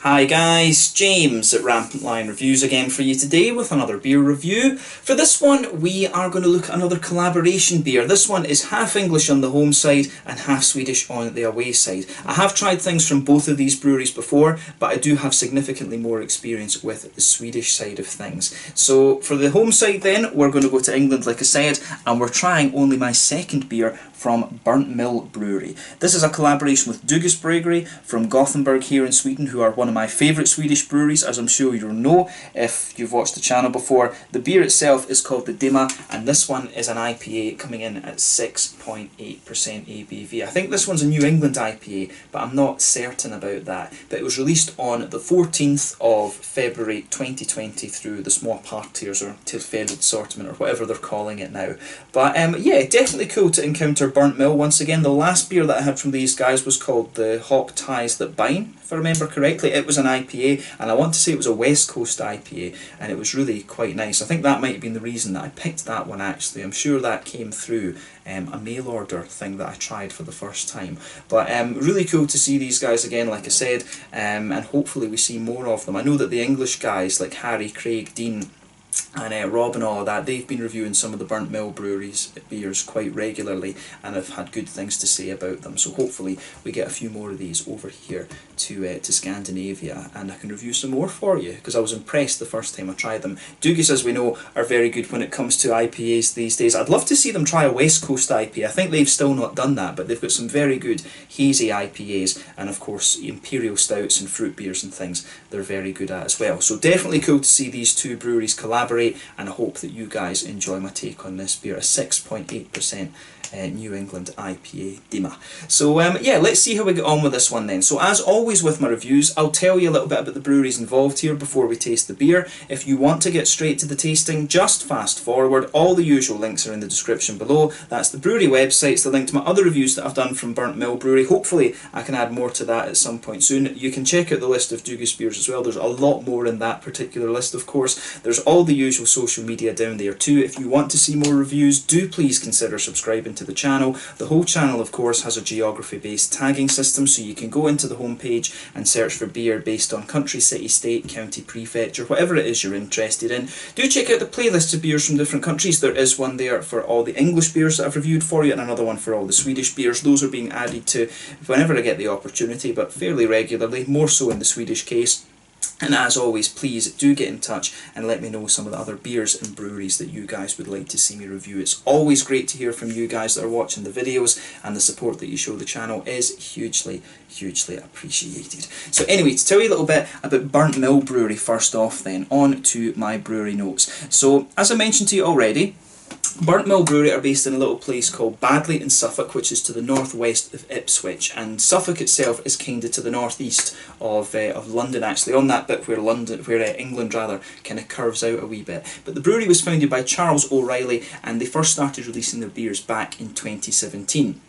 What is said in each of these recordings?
Hi guys, James at RampantLionReviews again for you today with another beer review. For this one we are going to look at another collaboration beer. This one is half English on the home side and half Swedish on the away side. I have tried things from both of these breweries before, but I do have significantly more experience with the Swedish side of things. So for the home side then, we're going to go to England like I said, and we're trying only my second beer from Burnt Mill Brewery. This is a collaboration with Bryggeri from Gothenburg here in Sweden, who are one of my favourite Swedish breweries, as I'm sure you'll know if you've watched the channel before. The beer itself is called the Dimma, and this one is an IPA coming in at 6.8% ABV. I think this one's a New England IPA, but I'm not certain about that. But it was released on the 14th of February 2020 through the small partiers or tillfälligt assortment or whatever they're calling it now. But yeah, definitely cool to encounter Burnt Mill once again. The last beer that I had from these guys was called the Hop Ties That Bind, if I remember correctly. It was an IPA, and I want to say it was a West Coast IPA, and it was really quite nice. I think that might have been the reason that I picked that one actually. I'm sure that came through a mail order thing that I tried for the first time. But really cool to see these guys again, like I said, and hopefully we see more of them. I know that the English guys like Harry, Craig, Dean and Rob and all of that, they've been reviewing some of the Burnt Mill Brewery's beers quite regularly and have had good things to say about them. So hopefully we get a few more of these over here to Scandinavia, and I can review some more for you, because I was impressed the first time I tried them. Dugis, as we know, are very good when it comes to IPAs these days. I'd love to see them try a West Coast IPA. I think they've still not done that, but they've got some very good hazy IPAs, and of course imperial stouts and fruit beers and things they're very good at as well. So definitely cool to see these two breweries collaborate, and I hope that you guys enjoy my take on this beer, a 6.8% New England IPA Dimma. So yeah, let's see how we get on with this one then. So as always with my reviews, I'll tell you a little bit about the breweries involved here before we taste the beer. If you want to get straight to the tasting, just fast forward. All the usual links are in the description below. That's the brewery websites, the link to my other reviews that I've done from Burnt Mill Brewery. Hopefully I can add more to that at some point soon. You can check out the list of Dugis beers as well. There's a lot more in that particular list, of course. There's all the usual social media down there too. If you want to see more reviews, do please consider subscribing to the channel. The whole channel, of course, has a geography-based tagging system, so you can go into the homepage and search for beer based on country, city, state, county, prefecture, whatever it is you're interested in. Do check out the playlist of beers from different countries. There is one there for all the English beers that I've reviewed for you, and another one for all the Swedish beers. Those are being added to whenever I get the opportunity, but fairly regularly, more so in the Swedish case. And as always, please do get in touch and let me know some of the other beers and breweries that you guys would like to see me review. It's always great to hear from you guys that are watching the videos, and the support that you show the channel is hugely appreciated. So anyway, to tell you a little bit about Burnt Mill Brewery first off then, on to my brewery notes. So as I mentioned to you already, Burnt Mill Brewery are based in a little place called Badley in Suffolk, which is to the northwest of Ipswich, and Suffolk itself is kind of to the northeast of London, actually, on that bit where England rather kind of curves out a wee bit. But the brewery was founded by Charles O'Reilly, and they first started releasing their beers back in 2017.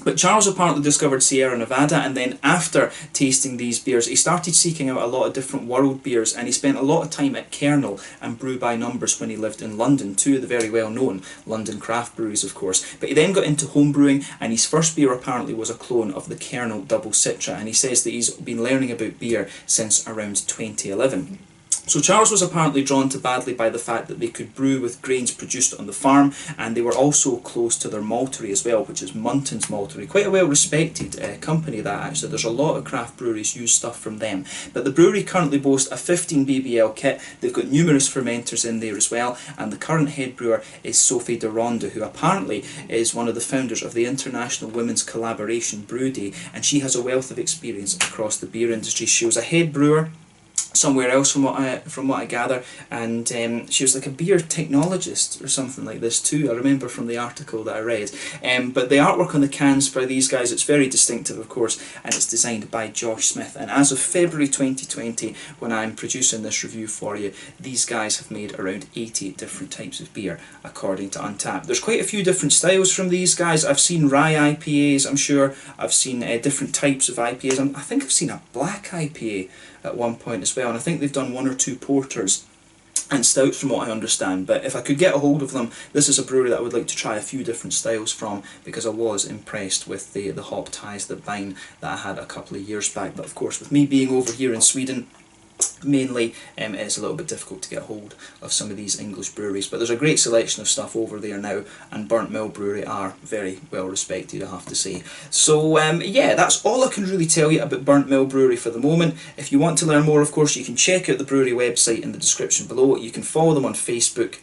But Charles apparently discovered Sierra Nevada, and then after tasting these beers he started seeking out a lot of different world beers, and he spent a lot of time at Kernel and Brew by Numbers when he lived in London, two of the very well known London craft breweries of course. But he then got into home brewing, and his first beer apparently was a clone of the Kernel Double Citra, and he says that he's been learning about beer since around 2011. So Charles was apparently drawn to Badley by the fact that they could brew with grains produced on the farm, and they were also close to their maltery as well, which is Munton's Maltery. Quite a well respected company that actually. There's a lot of craft breweries use stuff from them. But the brewery currently boasts a 15 BBL kit. They've got numerous fermenters in there as well, and the current head brewer is Sophie de Ronde, who apparently is one of the founders of the International Women's Collaboration Brewery, and she has a wealth of experience across the beer industry. She was a head brewer somewhere else from what I gather, and she was like a beer technologist or something like this too. I remember from the article that I read. But the artwork on the cans for these guys, it's very distinctive of course, and it's designed by Josh Smith, and as of February 2020 when I'm producing this review for you, these guys have made around 80 different types of beer according to Untappd. There's quite a few different styles from these guys. I've seen rye IPAs, I'm sure. I've seen different types of IPAs. I think I've seen a black IPA at one point as well, and I think they've done one or two porters and stouts from what I understand, but if I could get a hold of them, this is a brewery that I would like to try a few different styles from, because I was impressed with the hop ties, the vine that I had a couple of years back. But of course, with me being over here in Sweden mainly, it's a little bit difficult to get hold of some of these English breweries, but there's a great selection of stuff over there now, and Burnt Mill Brewery are very well respected, I have to say. So yeah, that's all I can really tell you about Burnt Mill Brewery for the moment. If you want to learn more, of course, you can check out the brewery website in the description below. You can follow them on Facebook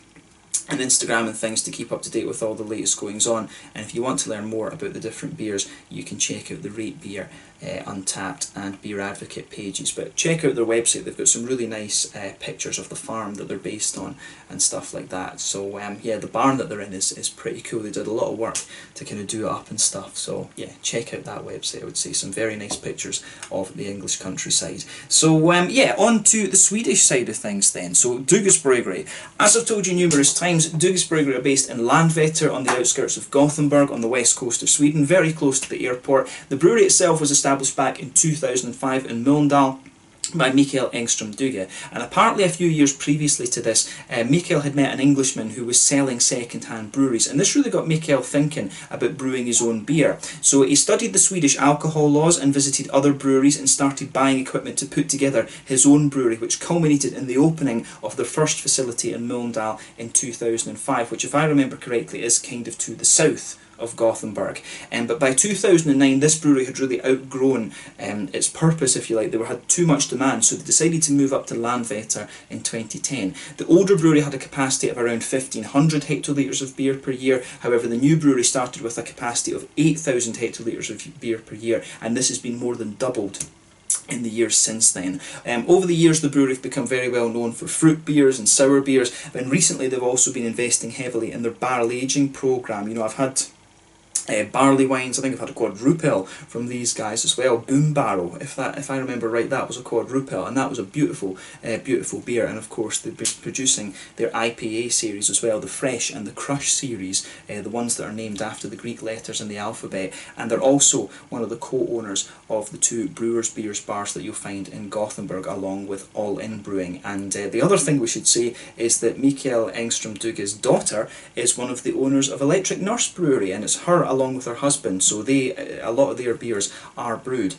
and Instagram and things to keep up to date with all the latest goings on. And if you want to learn more about the different beers, you can check out the Rate Beer, Untappd and Beer Advocate pages. But check out their website, they've got some really nice pictures of the farm that they're based on and stuff like that. So yeah, the barn that they're in is pretty cool. They did a lot of work to kind of do it up and stuff. So yeah, check out that website, I would say. Some very nice pictures of the English countryside. So yeah, on to the Swedish side of things then. So Dugus Brewery. As I've told you numerous times, Dugus Brewery are based in Landvetter on the outskirts of Gothenburg on the west coast of Sweden, very close to the airport. The brewery itself was established back in 2005 in Mölndal by Mikael Engström Duge, and apparently a few years previously to this, Mikael had met an Englishman who was selling second-hand breweries, and this really got Mikael thinking about brewing his own beer. So he studied the Swedish alcohol laws and visited other breweries and started buying equipment to put together his own brewery, which culminated in the opening of the first facility in Mölndal in 2005, which, if I remember correctly, is kind of to the south of Gothenburg. But by 2009 this brewery had really outgrown its purpose, if you like. They had too much demand, so they decided to move up to Landvetter in 2010. The older brewery had a capacity of around 1,500 hectolitres of beer per year. However, the new brewery started with a capacity of 8,000 hectolitres of beer per year, and this has been more than doubled in the years since then. Over the years, the brewery have become very well known for fruit beers and sour beers, and recently they've also been investing heavily in their barrel aging program. You know, I've had barley wines. I think I've had a quadruple from these guys as well. Boom Barrel, if I remember right, that was a quadruple, and that was a beautiful, beautiful beer. And of course, they've been producing their IPA series as well, the Fresh and the Crush series, the ones that are named after the Greek letters in the alphabet. And they're also one of the co-owners of the two Brewers Beers bars that you'll find in Gothenburg, along with All In Brewing. And the other thing we should say is that Mikael Engström Duge's daughter is one of the owners of Electric Nurse Brewery, and it's her along with her husband, so a lot of their beers are brewed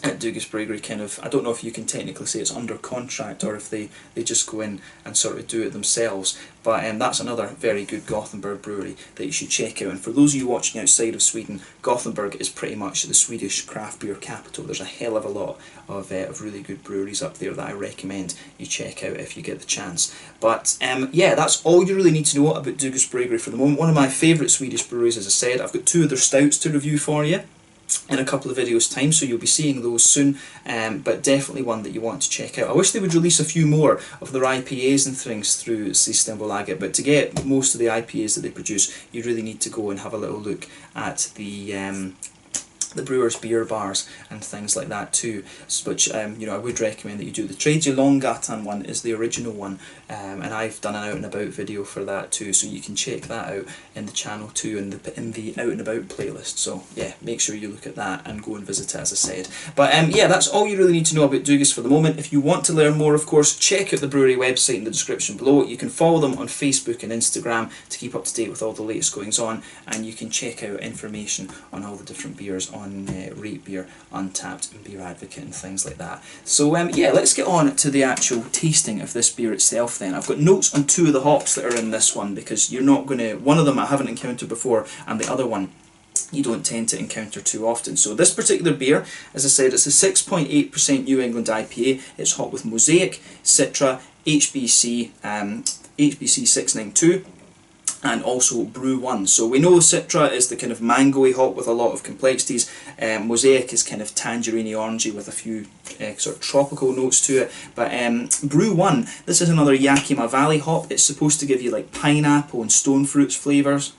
at Dugus Brewery. Kind of, I don't know if you can technically say it's under contract or if they just go in and sort of do it themselves, but that's another very good Gothenburg brewery that you should check out. And for those of you watching outside of Sweden, Gothenburg is pretty much the Swedish craft beer capital. There's a hell of a lot of really good breweries up there that I recommend you check out if you get the chance. But yeah, that's all you really need to know about Dugus Brewery for the moment. One of my favourite Swedish breweries, as I said. I've got two of their stouts to review for you in a couple of videos time, so you'll be seeing those soon, but definitely one that you want to check out. I wish they would release a few more of their IPAs and things through Systembolaget, but to get most of the IPAs that they produce, you really need to go and have a little look at the Brewers beer bars and things like that too, which you know, I would recommend that you do. The Tredje Långgatan one is the original one, and I've done an out and about video for that too, so you can check that out in the channel too, in the out and about playlist. So yeah, make sure you look at that and go and visit it, as I said. But yeah, that's all you really need to know about Dugus for the moment. If you want to learn more, of course, check out the brewery website in the description below. You can follow them on Facebook and Instagram to keep up to date with all the latest goings on, and you can check out information on all the different beers on Rate Beer, Untappd and Beer Advocate and things like that. So yeah, let's get on to the actual tasting of this beer itself then. I've got notes on two of the hops that are in this one, because you're not going to, one of them I haven't encountered before, and the other one you don't tend to encounter too often. So this particular beer, as I said, it's a 6.8% New England IPA. It's hot with Mosaic, Citra, HBC 692, and also Brew 1. So we know Citra is the kind of mangoey hop with a lot of complexities. Mosaic is kind of tangerine orangey with a few sort of tropical notes to it. But Brew 1, this is another Yakima Valley hop. It's supposed to give you like pineapple and stone fruits flavours,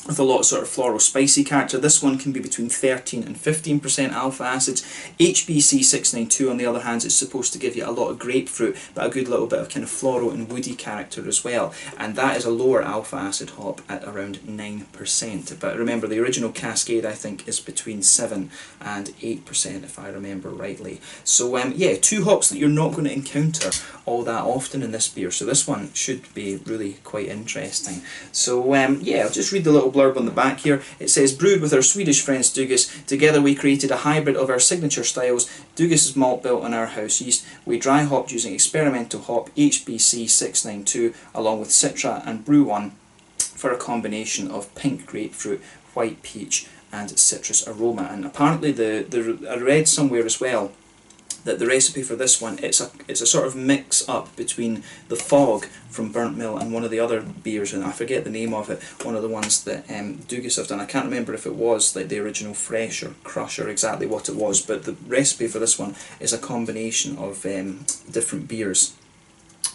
with a lot of sort of floral spicy character. This one can be between 13 and 15% alpha acids. HBC 692 on the other hand is supposed to give you a lot of grapefruit, but a good little bit of kind of floral and woody character as well, and that is a lower alpha acid hop at around 9%. But remember, the original Cascade I think is between 7 and 8% if I remember rightly. So yeah, two hops that you're not going to encounter all that often in this beer, so this one should be really quite interesting. So yeah, I'll just read the little blurb on the back here. It says, brewed with our Swedish friends Dugas, together we created a hybrid of our signature styles. Dugas is malt built on our house yeast. We dry hopped using experimental hop HBC 692 along with Citra and Brew 1 for a combination of pink grapefruit, white peach and citrus aroma. And apparently I read somewhere as well that the recipe for this one, it's a sort of mix up between the Fog from Burnt Mill and one of the other beers, and I forget the name of it, one of the ones that Dugas have done. I can't remember if it was like the original Fresh or Crush or exactly what it was, but the recipe for this one is a combination of different beers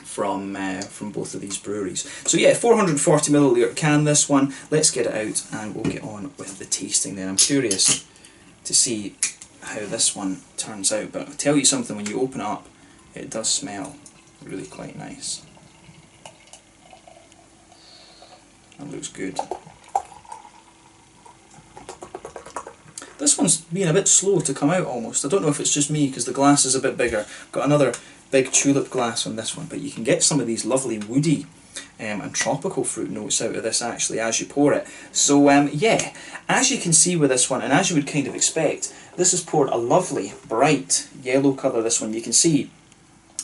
from both of these breweries. So yeah, 440 milliliter can, this one. Let's get it out and we'll get on with the tasting then. I'm curious to see how this one turns out, but I'll tell you something, when you open it up, it does smell really quite nice. That looks good. This one's being a bit slow to come out almost. I don't know if it's just me because the glass is a bit bigger. Got another big tulip glass on this one, but you can get some of these lovely woody and tropical fruit notes out of this actually as you pour it. So yeah, as you can see with this one, and as you would kind of expect, this is poured a lovely bright yellow colour. This one, you can see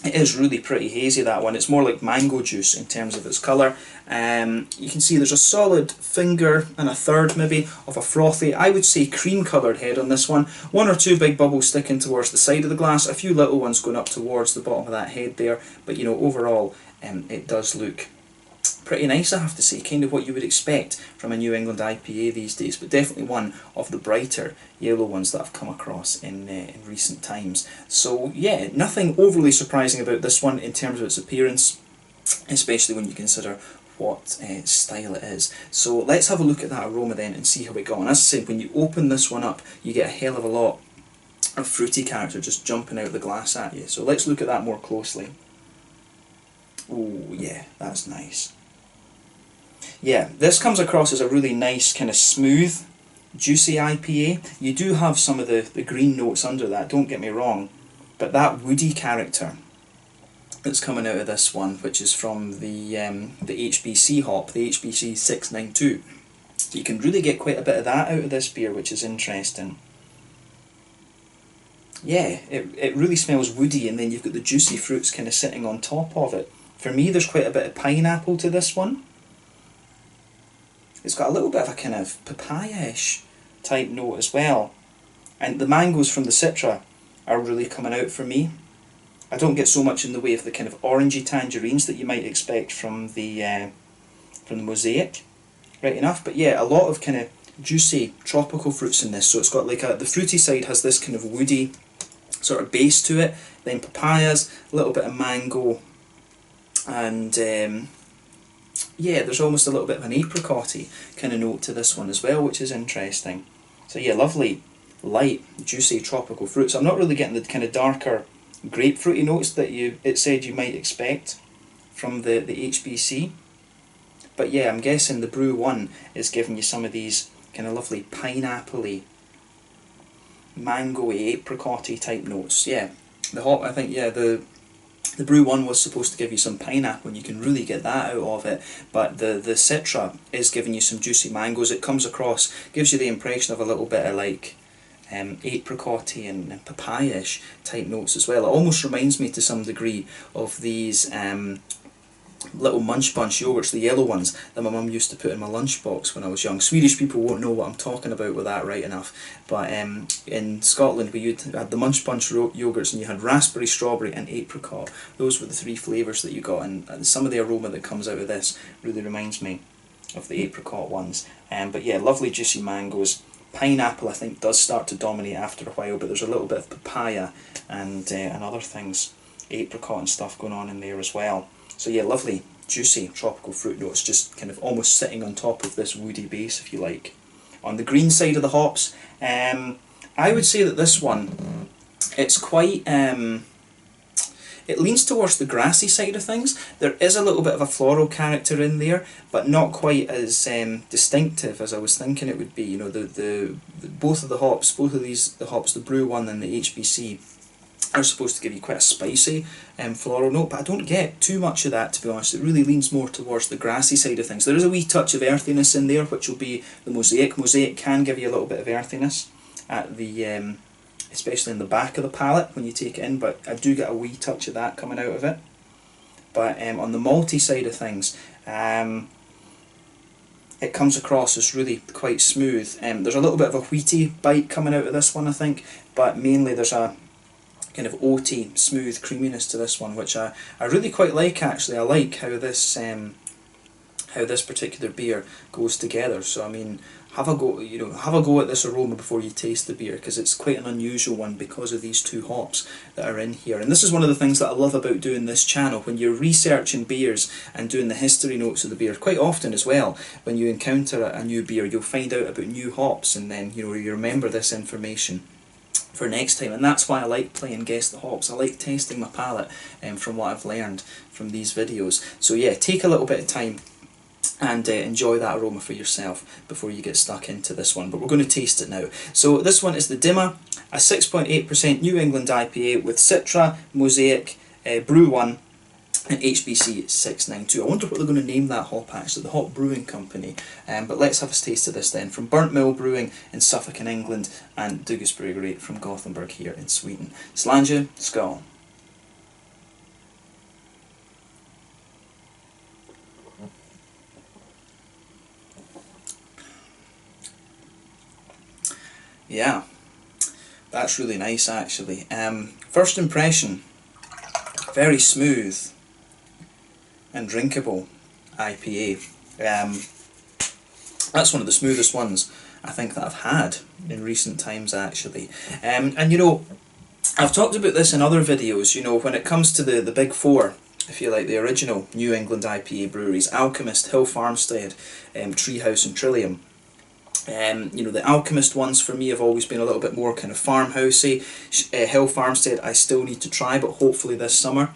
it is really pretty hazy, that one. It's more like mango juice in terms of its colour. You can see there's a solid finger and a third maybe of a frothy, I would say cream coloured head on this one. One or two big bubbles sticking towards the side of the glass, a few little ones going up towards the bottom of that head there, but you know, overall it does look pretty nice, I have to say, kind of what you would expect from a New England IPA these days, but definitely one of the brighter yellow ones that I've come across in recent times. So yeah, nothing overly surprising about this one in terms of its appearance, especially when you consider what style it is. So let's have a look at that aroma then and see how it got on. As I said, when you open this one up, you get a hell of a lot of fruity character just jumping out of the glass at you. So let's look at that more closely. Oh yeah, that's nice. Yeah, this comes across as a really nice kind of smooth, juicy IPA. You do have some of the green notes under that, don't get me wrong, but that woody character that's coming out of this one, which is from the HBC hop, the HBC 692, you can really get quite a bit of that out of this beer, which is interesting. Yeah, it really smells woody, and then you've got the juicy fruits kind of sitting on top of it. For me, there's quite a bit of pineapple to this one. It's got a little bit of a kind of papaya-ish type note as well. And the mangoes from the Citra are really coming out for me. I don't get so much in the way of the kind of orangey tangerines that you might expect from the Mosaic, right enough. But yeah, a lot of kind of juicy tropical fruits in this. So it's got like the fruity side has this kind of woody sort of base to it. Then papayas, a little bit of mango, and yeah, there's almost a little bit of an apricot-y kind of note to this one as well, which is interesting. So yeah, lovely, light, juicy tropical fruits. I'm not really getting the kind of darker grapefruity notes that it said you might expect from the HBC. But yeah, I'm guessing the Brew 1 is giving you some of these kind of lovely pineapple-y, mango-y, apricot-y type notes. Yeah, the hop, I think, yeah, the Brew 1 was supposed to give you some pineapple, and you can really get that out of it, but the Citra is giving you some juicy mangoes. It comes across, gives you the impression of a little bit of like apricot-y and papaya-ish type notes as well. It almost reminds me to some degree of these little Munch Bunch yogurts, the yellow ones that my mum used to put in my lunchbox when I was young. Swedish people won't know what I'm talking about with that right enough, but in Scotland we had the Munch Bunch yogurts, and you had raspberry, strawberry and apricot. Those were the three flavours that you got, and some of the aroma that comes out of this really reminds me of the apricot ones. But yeah, lovely juicy mangoes. Pineapple I think does start to dominate after a while, but there's a little bit of papaya and other things, apricot and stuff going on in there as well. So yeah, lovely, juicy tropical fruit notes, just kind of almost sitting on top of this woody base, if you like. On the green side of the hops, I would say that this one, it's quite, it leans towards the grassy side of things. There is a little bit of a floral character in there, but not quite as distinctive as I was thinking it would be. You know, both of the hops, the hops, the Brew 1 and the HBC are supposed to give you quite a spicy floral note, but I don't get too much of that, to be honest. It really leans more towards the grassy side of things. There is a wee touch of earthiness in there, which will be the mosaic. Mosaic can give you a little bit of earthiness at the, especially in the back of the palate when you take it in, but I do get a wee touch of that coming out of it. But on the malty side of things, it comes across as really quite smooth. There's a little bit of a wheaty bite coming out of this one, I think, but mainly there's a kind of oaty, smooth creaminess to this one, which I really quite like actually. I like how this particular beer goes together. So I mean, have a go, have a go at this aroma before you taste the beer, because it's quite an unusual one because of these two hops that are in here. And this is one of the things that I love about doing this channel. When you're researching beers and doing the history notes of the beer, quite often as well, when you encounter a new beer, you'll find out about new hops, and then you remember this information for next time. And that's why I like playing Guess the Hops. I like testing my palate from what I've learned from these videos. So yeah, take a little bit of time and enjoy that aroma for yourself before you get stuck into this one. But we're going to taste it now. So this one is the Dimma, a 6.8% New England IPA with Citra, Mosaic, Brew 1 and HBC 692. I wonder what they're going to name that hop actually, the Hop Brewing Company. But let's have a taste of this then, from Burnt Mill Brewing in Suffolk in England and Dugas Brewery from Gothenburg here in Sweden. Slange, skål. Yeah, that's really nice actually. First impression, very smooth and drinkable IPA. That's one of the smoothest ones I think that I've had in recent times actually. And I've talked about this in other videos, when it comes to the big four, if you like, the original New England IPA breweries, Alchemist, Hill Farmstead, Treehouse and Trillium. The Alchemist ones for me have always been a little bit more kind of farmhousey. Hill Farmstead I still need to try, but hopefully this summer.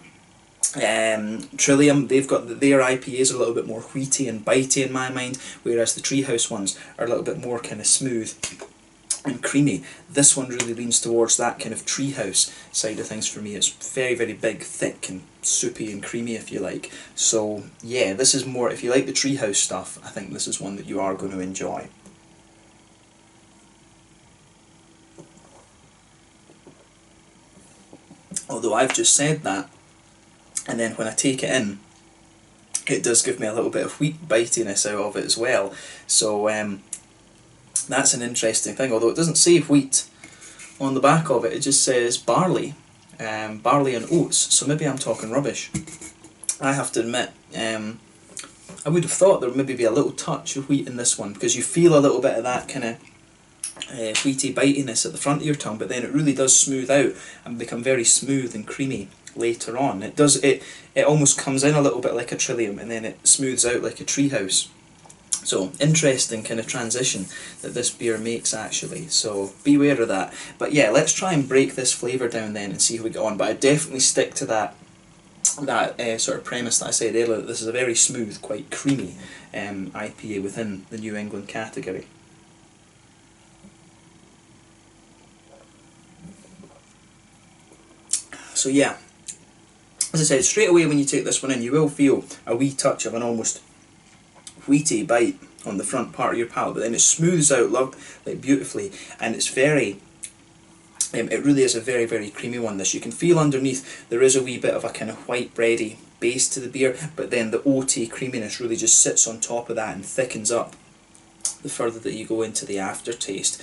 Trillium, they've got their IPAs are a little bit more wheaty and bitey in my mind, whereas the Treehouse ones are a little bit more kind of smooth and creamy. This one really leans towards that kind of Treehouse side of things for me. It's very, very big, thick and soupy and creamy, if you like. So yeah, this is more, if you like the Treehouse stuff, I think this is one that you are going to enjoy. Although I've just said that, and then when I take it in, it does give me a little bit of wheat bitiness out of it as well. So that's an interesting thing, although it doesn't say wheat on the back of it, it just says barley, barley and oats, so maybe I'm talking rubbish. I have to admit, I would have thought there would maybe be a little touch of wheat in this one, because you feel a little bit of that kind of wheaty bitiness at the front of your tongue, but then it really does smooth out and become very smooth and creamy later on. It almost comes in a little bit like a Trillium, and then it smooths out like a Treehouse. So interesting kind of transition that this beer makes actually, so beware of that. But yeah, let's try and break this flavour down then and see how we get on. But I definitely stick to that sort of premise that I said earlier, that this is a very smooth, quite creamy IPA within the New England category. So yeah, as I said, straight away when you take this one in, you will feel a wee touch of an almost wheaty bite on the front part of your palate, but then it smooths out like beautifully, and it's very, it really is a very, very creamy one. This, you can feel underneath there is a wee bit of a kind of white bready base to the beer, but then the oaty creaminess really just sits on top of that and thickens up the further that you go into the aftertaste.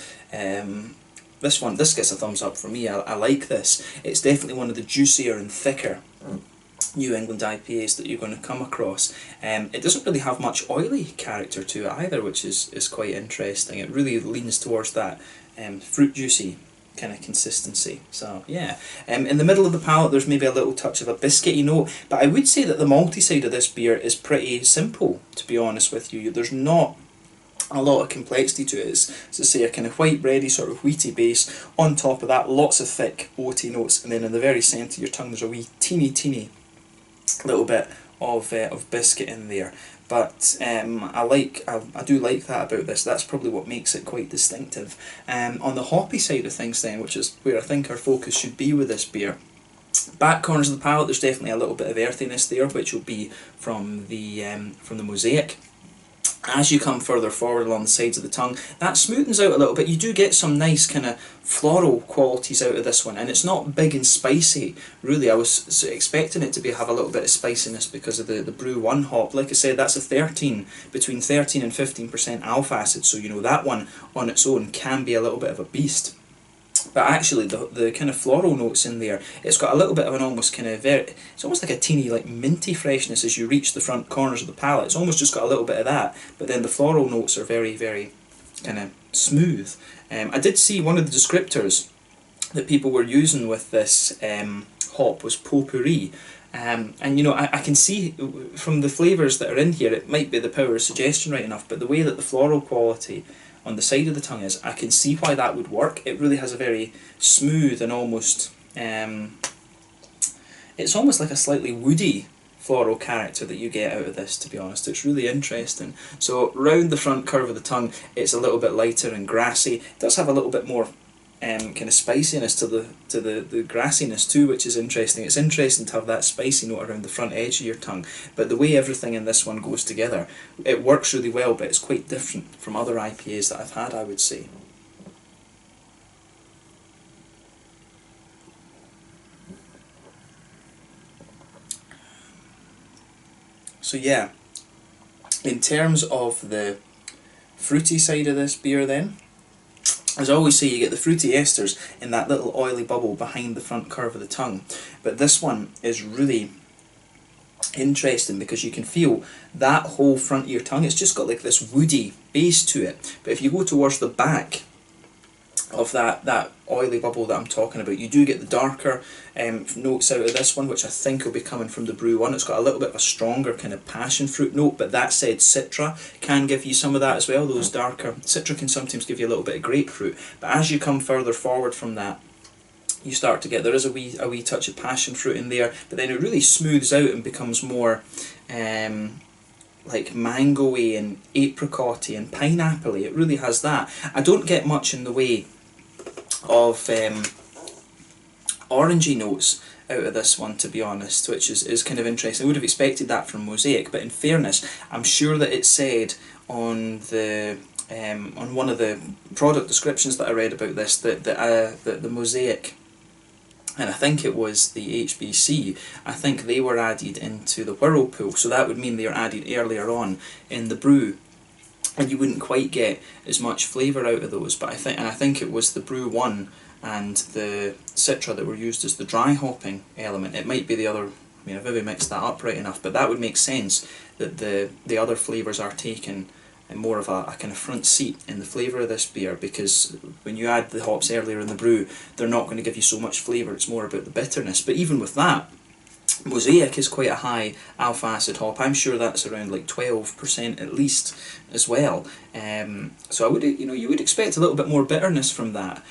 This gets a thumbs up for me. I like this. It's definitely one of the juicier and thicker New England IPAs that you're going to come across. It doesn't really have much oily character to it either, which is quite interesting. It really leans towards that fruit juicy kind of consistency. So yeah, in the middle of the palate there's maybe a little touch of a biscuity note, but I would say that the malty side of this beer is pretty simple, to be honest with you. There's not a lot of complexity to it. It's, as I say, a kind of white bready sort of wheaty base. On top of that, lots of thick oaty notes, and then in the very centre of your tongue there's a wee teeny little bit of biscuit in there. but I do like that about this. That's probably what makes it quite distinctive. On the hoppy side of things then, which is where I think our focus should be with this beer, back corners of the palate, there's definitely a little bit of earthiness there, which will be from the mosaic. As you come further forward along the sides of the tongue, that smoothens out a little bit. You do get some nice kind of floral qualities out of this one, and it's not big and spicy. Really, I was expecting it to have a little bit of spiciness because of the Brew 1 hop. Like I said, that's between 13 and 15% alpha acid, so you know that one on its own can be a little bit of a beast. But actually, the kind of floral notes in there, it's got a little bit of an almost kind of it's almost like a teeny like minty freshness as you reach the front corners of the palate. It's almost just got a little bit of that, but then the floral notes are very, very kind of smooth. I did see one of the descriptors that people were using with this hop was potpourri. And you know, I can see from the flavours that are in here, it might be the power of suggestion right enough, but the way that the floral quality on the side of the tongue is, I can see why that would work. It really has a very smooth and almost, it's almost like a slightly woody floral character that you get out of this, to be honest. It's really interesting. So round the front curve of the tongue, it's a little bit lighter and grassy. It does have a little bit more kind of spiciness to the grassiness too, which is interesting. It's interesting to have that spicy note around the front edge of your tongue, but the way everything in this one goes together, it works really well, but it's quite different from other IPAs that I've had, I would say. So yeah, in terms of the fruity side of this beer then, as I always say, you get the fruity esters in that little oily bubble behind the front curve of the tongue. But this one is really interesting because you can feel that whole front of your tongue. It's just got like this woody base to it. But if you go towards the back of that oily bubble that I'm talking about, you do get the darker notes out of this one, which I think will be coming from the Brew 1. It's got a little bit of a stronger kind of passion fruit note, but that said, Citra can give you some of that as well. Those darker Citra can sometimes give you a little bit of grapefruit, but as you come further forward from that, you start to get, there is a wee touch of passion fruit in there, but then it really smooths out and becomes more like mango-y and apricot-y and pineapple-y. It really has that. I don't get much in the way of orangey notes out of this one, to be honest, which is kind of interesting. I would have expected that from Mosaic, but in fairness, I'm sure that it said on the on one of the product descriptions that I read about this that the Mosaic, and I think it was the HBC, I think they were added into the Whirlpool, so that would mean they are added earlier on in the brew, and you wouldn't quite get as much flavour out of those. But I think it was the Brew 1 and the Citra that were used as the dry hopping element. It might be the other, I mean, I've maybe mixed that up right enough, but that would make sense that the other flavours are taken and more of a kind of front seat in the flavour of this beer, because when you add the hops earlier in the brew, they're not going to give you so much flavour. It's more about the bitterness. But even with that, Mosaic is quite a high alpha acid hop. I'm sure that's around like 12% at least as well. So I would, you would expect a little bit more bitterness from that.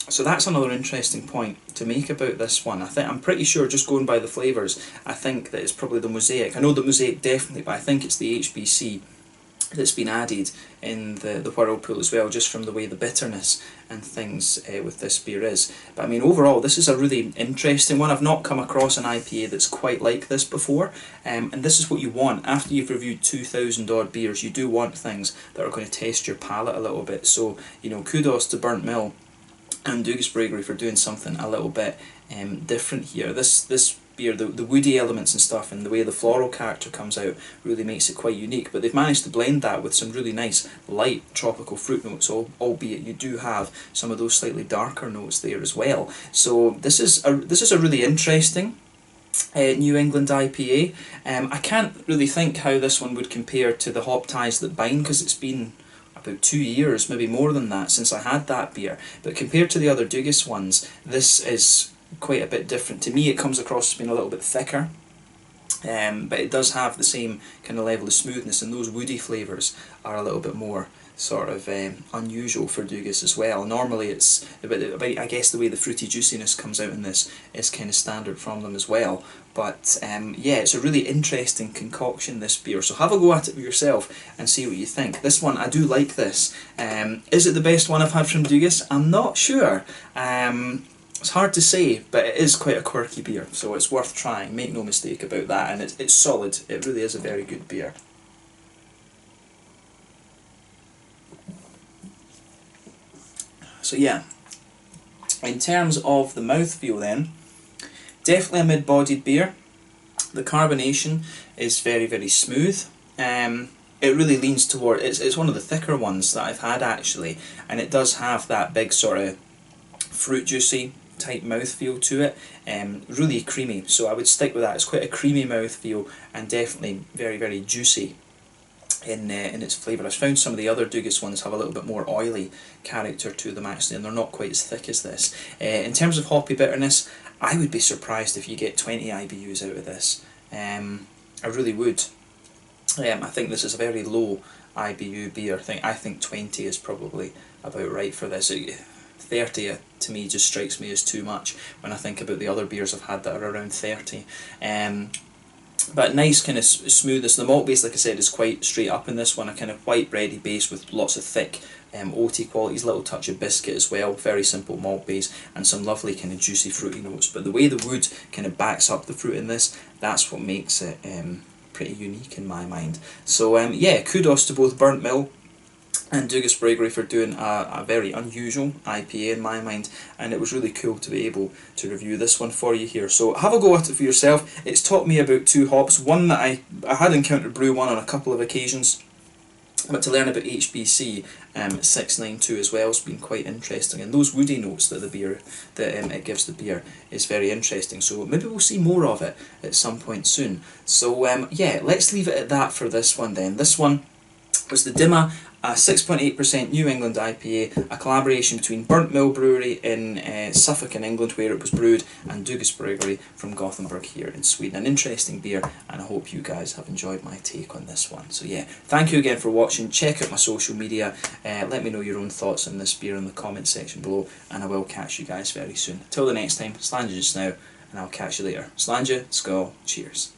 So that's another interesting point to make about this one. I'm pretty sure, just going by the flavours, I think that it's probably the Mosaic. I know the Mosaic definitely, but I think it's the HBC that's been added in the Whirlpool as well, just from the way the bitterness and things with this beer is. But I mean, overall, this is a really interesting one. I've not come across an IPA that's quite like this before, and this is what you want. After you've reviewed 2,000 odd beers, you do want things that are going to test your palate a little bit. So, kudos to Burnt Mill and Doug's Bryggeri for doing something a little bit different here. This beer, the woody elements and stuff, and the way the floral character comes out really makes it quite unique, but they've managed to blend that with some really nice light tropical fruit notes, albeit you do have some of those slightly darker notes there as well. So this is a really interesting New England IPA. I can't really think how this one would compare to the Hop Ties That Bind, because it's been about 2 years, maybe more than that, since I had that beer. But compared to the other Dugas ones, this is quite a bit different. To me, it comes across as being a little bit thicker, but it does have the same kind of level of smoothness, and those woody flavours are a little bit more sort of unusual for Dugas as well. Normally it's, I guess the way the fruity juiciness comes out in this is kind of standard from them as well. But yeah, it's a really interesting concoction, this beer, so have a go at it yourself and see what you think. This one, I do like this. Is it the best one I've had from Dugas? I'm not sure. It's hard to say, but it is quite a quirky beer, so it's worth trying, make no mistake about that, and it's solid. It really is a very good beer. So yeah, in terms of the mouthfeel then, definitely a mid-bodied beer. The carbonation is very, very smooth. It really leans toward, it's one of the thicker ones that I've had actually, and it does have that big sort of fruit juicy type mouthfeel to it. Really creamy, so I would stick with that. It's quite a creamy mouthfeel and definitely very, very juicy in its flavour. I've found some of the other Dugas ones have a little bit more oily character to them actually, and they're not quite as thick as this. In terms of hoppy bitterness, I would be surprised if you get 20 IBUs out of this. I really would. I think this is a very low IBU beer. I think 20 is probably about right for this. 30 to me just strikes me as too much when I think about the other beers I've had that are around 30. But nice kind of smoothness. The malt base, like I said, is quite straight up in this one. A kind of white bready base with lots of thick oaty qualities, little touch of biscuit as well. Very simple malt base and some lovely kind of juicy fruity notes. But the way the wood kind of backs up the fruit in this, that's what makes it pretty unique in my mind. So yeah, kudos to both Burnt Mill and Dugas Brewery for doing a very unusual IPA in my mind, and it was really cool to be able to review this one for you here. So have a go at it for yourself. It's taught me about two hops, one that I had encountered Brew 1 on a couple of occasions, but to learn about HBC 692 as well has been quite interesting, and those woody notes that the beer it gives the beer is very interesting, so maybe we'll see more of it at some point soon. So yeah, let's leave it at that for this one then. This one was the Dimma, a 6.8% New England IPA, a collaboration between Burnt Mill Brewery in Suffolk in England, where it was brewed, and Dugas Brewery from Gothenburg here in Sweden. An interesting beer, and I hope you guys have enjoyed my take on this one. So yeah, thank you again for watching. Check out my social media, let me know your own thoughts on this beer in the comment section below, and I will catch you guys very soon. Till the next time, slàinte just now, and I'll catch you later. Slàinte, skål, cheers.